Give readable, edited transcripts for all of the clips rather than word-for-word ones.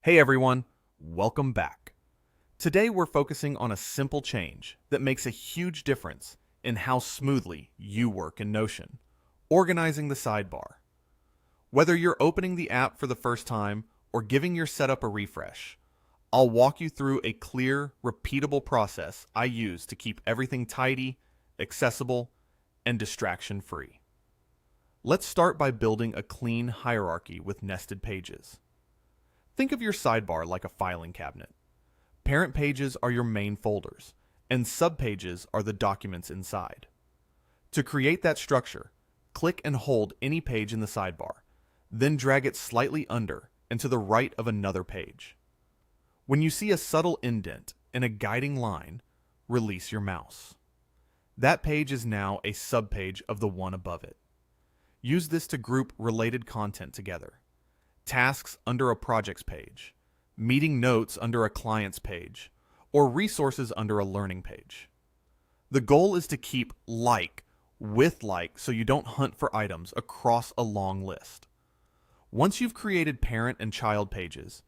Hey everyone, welcome back. Today we're focusing on a simple change that makes a huge difference in how smoothly you work in Notion, organizing the sidebar. Whether you're opening the app for the first time or giving your setup a refresh, I'll walk you through a clear, repeatable process I use to keep everything tidy, accessible, and distraction-free. Let's start by building a clean hierarchy with nested pages. Think of your sidebar like a filing cabinet. Parent pages are your main folders, and subpages are the documents inside. To create that structure, click and hold any page in the sidebar, then drag it slightly under and to the right of another page. When you see a subtle indent and a guiding line, release your mouse. That page is now a subpage of the one above it. Use this to group related content together. Tasks under a projects page, meeting notes under a client's page, or resources under a learning page. The goal is to keep like with like so you don't hunt for items across a long list. Once you've created parent and child pages,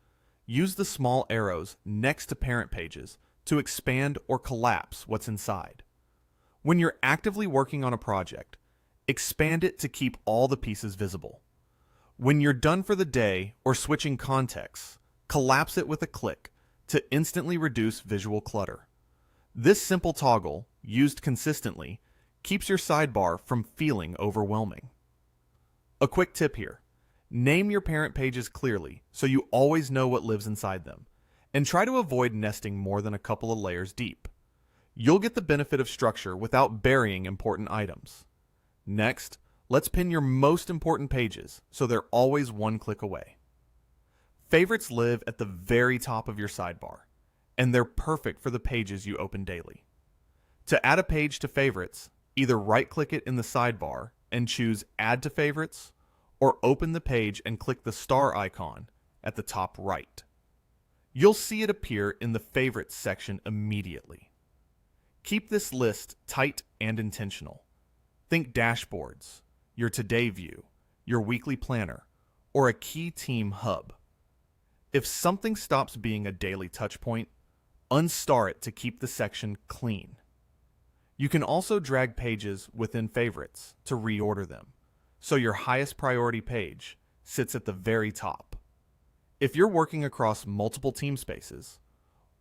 use the small arrows next to parent pages to expand or collapse what's inside. When you're actively working on a project, expand it to keep all the pieces visible. When you're done for the day or switching contexts, collapse it with a click to instantly reduce visual clutter. This simple toggle, used consistently, keeps your sidebar from feeling overwhelming. A quick tip here. Name your parent pages clearly so you always know what lives inside them, and try to avoid nesting more than a couple of layers deep. You'll get the benefit of structure without burying important items. Next, let's pin your most important pages so they're always one click away. Favorites live at the very top of your sidebar, and they're perfect for the pages you open daily. To add a page to favorites, either right-click it in the sidebar and choose Add to Favorites, or open the page and click the star icon at the top right. You'll see it appear in the Favorites section immediately. Keep this list tight and intentional. Think dashboards, your today view, your weekly planner, or a key team hub. If something stops being a daily touchpoint, unstar it to keep the section clean. You can also drag pages within favorites to reorder them, so your highest priority page sits at the very top. If you're working across multiple team spaces,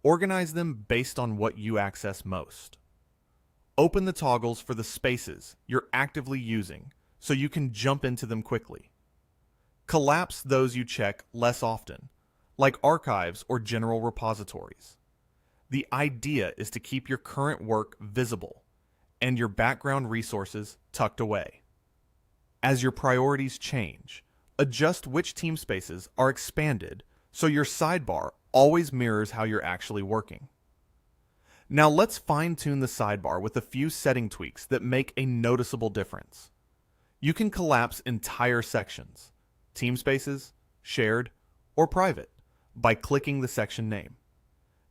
organize them based on what you access most. Open the toggles for the spaces you're actively using so you can jump into them quickly. Collapse those you check less often, like archives or general repositories. The idea is to keep your current work visible and your background resources tucked away. As your priorities change, adjust which team spaces are expanded so your sidebar always mirrors how you're actually working. Now let's fine-tune the sidebar with a few setting tweaks that make a noticeable difference. You can collapse entire sections, team spaces, shared, or private, by clicking the section name.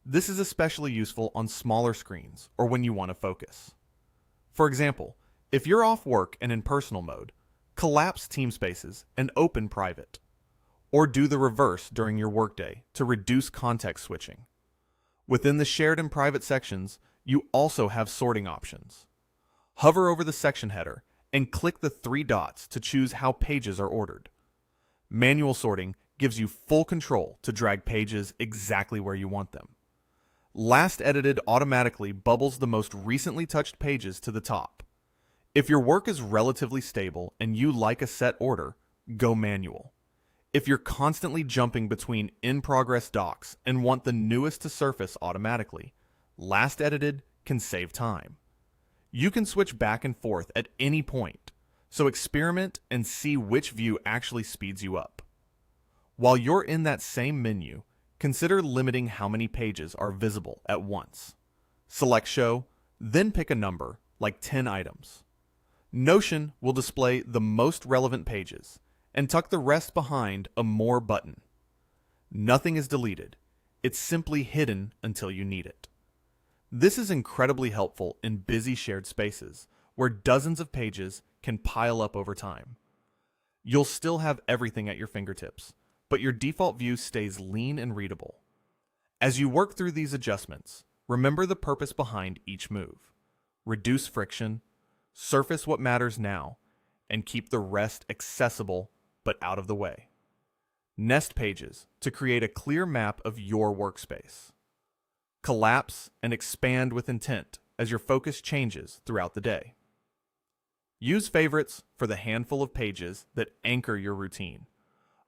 This is especially useful on smaller screens or when you want to focus. For example, if you're off work and in personal mode, collapse team spaces and open private. Or do the reverse during your workday to reduce context switching. Within the shared and private sections, you also have sorting options. Hover over the section header and click the three dots to choose how pages are ordered. Manual sorting gives you full control to drag pages exactly where you want them. Last edited automatically bubbles the most recently touched pages to the top. If your work is relatively stable and you like a set order, go manual. If you're constantly jumping between in-progress docs and want the newest to surface automatically, last edited can save time. You can switch back and forth at any point, so experiment and see which view actually speeds you up. While you're in that same menu, consider limiting how many pages are visible at once. Select Show, then pick a number, like 10 items. Notion will display the most relevant pages and tuck the rest behind a More button. Nothing is deleted. It's simply hidden until you need it. This is incredibly helpful in busy shared spaces where dozens of pages can pile up over time. You'll still have everything at your fingertips, but your default view stays lean and readable. As you work through these adjustments, remember the purpose behind each move. Reduce friction, surface what matters now, and keep the rest accessible but out of the way. Nest pages to create a clear map of your workspace. Collapse and expand with intent as your focus changes throughout the day. Use favorites for the handful of pages that anchor your routine.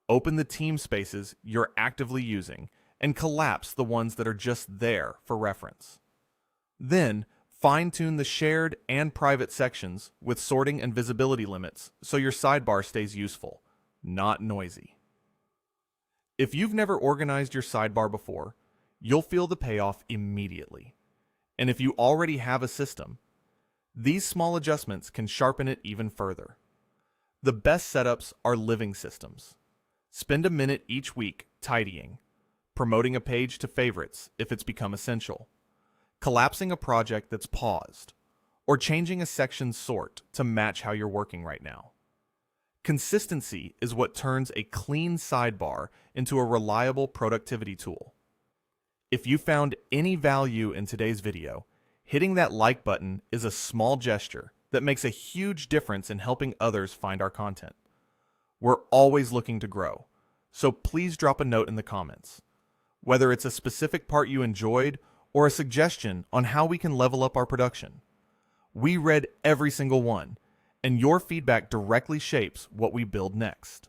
Open the team spaces you're actively using and collapse the ones that are just there for reference. Then, fine-tune the shared and private sections with sorting and visibility limits so your sidebar stays useful, not noisy. If you've never organized your sidebar before, you'll feel the payoff immediately. And if you already have a system, these small adjustments can sharpen it even further. The best setups are living systems. Spend a minute each week tidying, promoting a page to favorites if it's become essential, collapsing a project that's paused, or changing a section's sort to match how you're working right now. Consistency is what turns a clean sidebar into a reliable productivity tool. If you found any value in today's video, hitting that like button is a small gesture that makes a huge difference in helping others find our content. We're always looking to grow, so please drop a note in the comments. Whether it's a specific part you enjoyed or a suggestion on how we can level up our production. We read every single one, and your feedback directly shapes what we build next.